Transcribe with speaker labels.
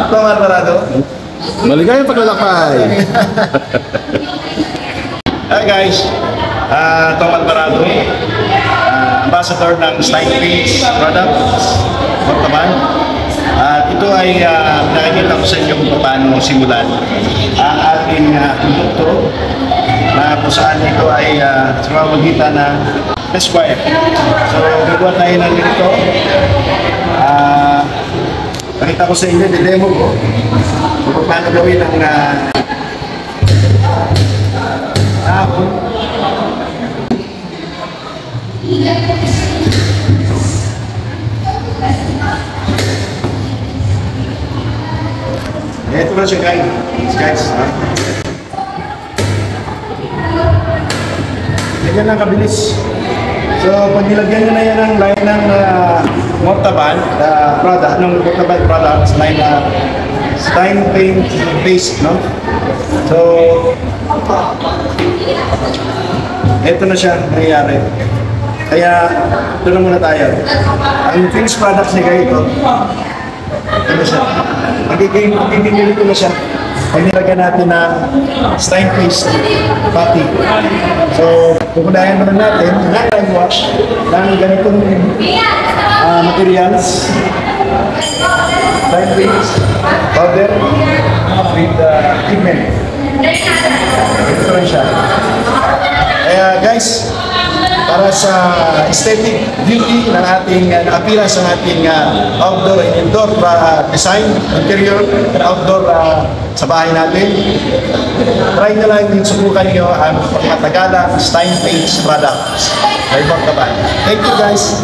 Speaker 1: Tom Alvarado.
Speaker 2: Maligayang paglalakbay.
Speaker 1: Hi guys, Tom Alvarado, ambassador ng Stein Paints Products, Montalban. At ito ay nakikita ko sa inyo kung paano simulan ang ating produkto na kung saan ito ay sa pamamagitan ng Esquire. So, gagawa tayo ng ganito. Nakita ko sa inyo, demo ko kung paano gawin ang ito na siya guys. Ganyan lang kabilis. So, pag nilagyan nyo na yan ng line ng Montalban product, ng Montalban products, line na Stein Paint Paste, no? So, ito na siya nangyayari. Kaya, ito na muna tayo. Ang finished products niya ito, ito na siya. Magiging ganito na siya. Pag nilagyan natin ng Stein Paste putty. So, pupunayan naman natin ng time wash ng ganitong materials. Stein Paste powder with pigment. Ito rin siya. Kaya guys, para sa aesthetic beauty ng ating appearance ng ating outdoor and indoor design, interior and outdoor sa bahay natin, try nyo lang din, subukan nyo ang pagkatagalang Stein Paints products by Montalban. Thank you guys!